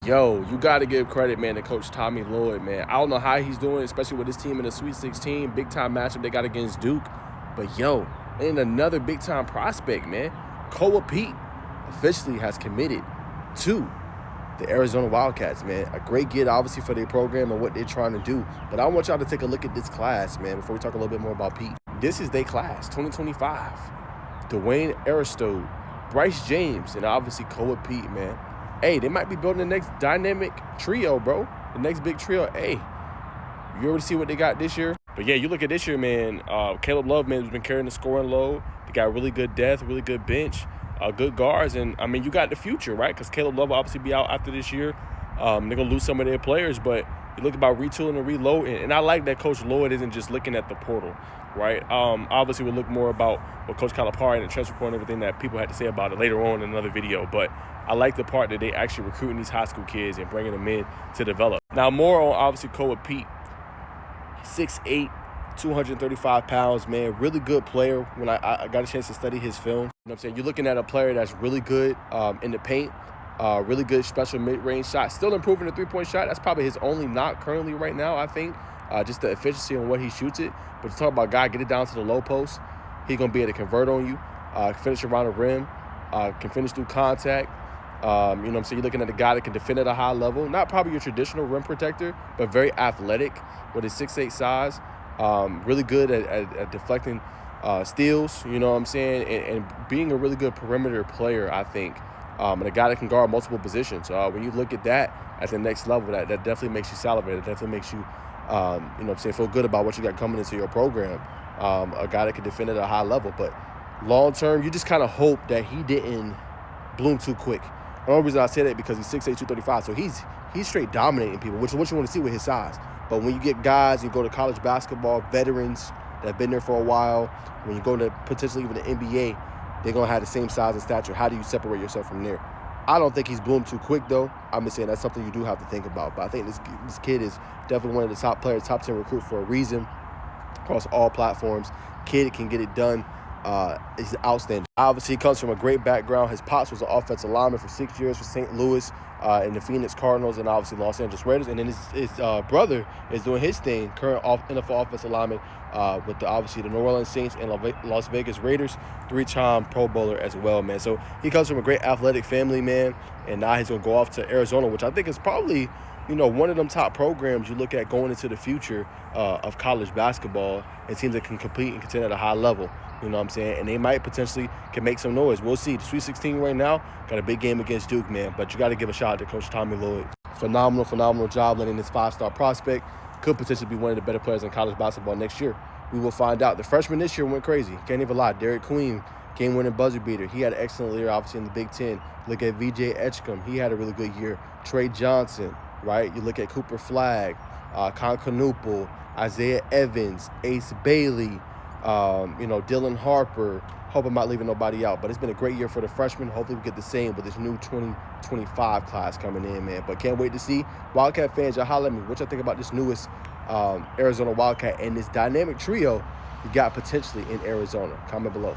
Yo, you got to give credit, man, to Coach Tommy Lloyd, man. I don't know how he's doing, especially with his team in the Sweet 16, big-time matchup they got against Duke. But, yo, and another big-time prospect, man. Peat officially has committed to the Arizona Wildcats, man. A great get, obviously, for their program and what they're trying to do. But I want y'all to take a look at this class, man, before we talk a little bit more about Peat. This is their class, 2025. Dwayne Aristotle, Bryce James, and obviously Peat, man. Hey, they might be building the next dynamic trio, bro. The next big trio. Hey, you already see what they got this year? But, yeah, you look at this year, man. Caleb Love, man, has been carrying the scoring load. They got really good depth, really good bench, good guards. And, I mean, you got the future, right? Because Caleb Love will obviously be out after this year. They're going to lose some of their players. But you look about retooling and reloading. And I like that Coach Lloyd isn't just looking at the portal, right? Obviously, we'll look more about what Coach Calipari and the transfer report and everything that people had to say about it later on in another video. But I like the part that they actually recruiting these high school kids and bringing them in to develop. Now, more on, obviously, Peat. 6'8", 235 pounds, man. Really good player. When I got a chance to study his film, you know what I'm saying? You're looking at a player that's really good in the paint, really good special mid-range shot. Still improving the three-point shot. That's probably his only knock currently right now, I think. Just the efficiency on what he shoots it. But to talk about a guy, get it down to the low post. He's going to be able to convert on you, finish around the rim, can finish through contact. You know what I'm saying? You're looking at a guy that can defend at a high level. Not probably your traditional rim protector, but very athletic with his 6'8" size. Really good at deflecting steals, you know what I'm saying? And being a really good perimeter player, I think. And a guy that can guard multiple positions. When you look at that at the next level, that definitely makes you salivate. It definitely makes you, you know what I'm saying, feel good about what you got coming into your program. A guy that can defend at a high level. But long term, you just kind of hope that he didn't bloom too quick. The only reason I say that because he's 6'8", 235, so he's straight dominating people, which is what you want to see with his size. But when you get guys, you go to college basketball, veterans that have been there for a while, when you go to potentially even the NBA, they're going to have the same size and stature. How do you separate yourself from there? I don't think he's bloomed too quick, though. I'm just saying that's something you do have to think about. But I think this kid is definitely one of the top players, top 10 recruit for a reason across all platforms. Kid can get it done. Is outstanding. Obviously, he comes from a great background. His pops was an offensive lineman for 6 years for St. Louis and the Phoenix Cardinals and obviously Los Angeles Raiders. And then his brother is doing his thing, current NFL offensive lineman with obviously the New Orleans Saints and Las Vegas Raiders, 3-time Pro Bowler as well, man. So he comes from a great athletic family, man. And now he's going to go off to Arizona, which I think is probably, you know, one of them top programs you look at going into the future of college basketball and teams that can compete and contend at a high level. You know what I'm saying? And they might potentially can make some noise. We'll see. The Sweet 16 right now got a big game against Duke, man. But you got to give a shout out to Coach Tommy Lloyd. Phenomenal job letting this 5-star prospect. Could potentially be one of the better players in college basketball next year. We will find out. The freshman this year went crazy. Can't even lie. Derek Queen, game-winning buzzer beater. He had an excellent year, obviously, in the Big Ten. Look at VJ Etchcomb. He had a really good year. Trey Johnson, right? You look at Cooper Flagg, Con Canoople, Isaiah Evans, Ace Bailey, you know, Dylan Harper. Hope I'm not leaving nobody out. But it's been a great year for the freshmen. Hopefully we get the same with this new 2025 class coming in, man. But can't wait to see. Wildcat fans, y'all holler at me. What y'all think about this newest Arizona Wildcat and this dynamic trio you got potentially in Arizona? Comment below.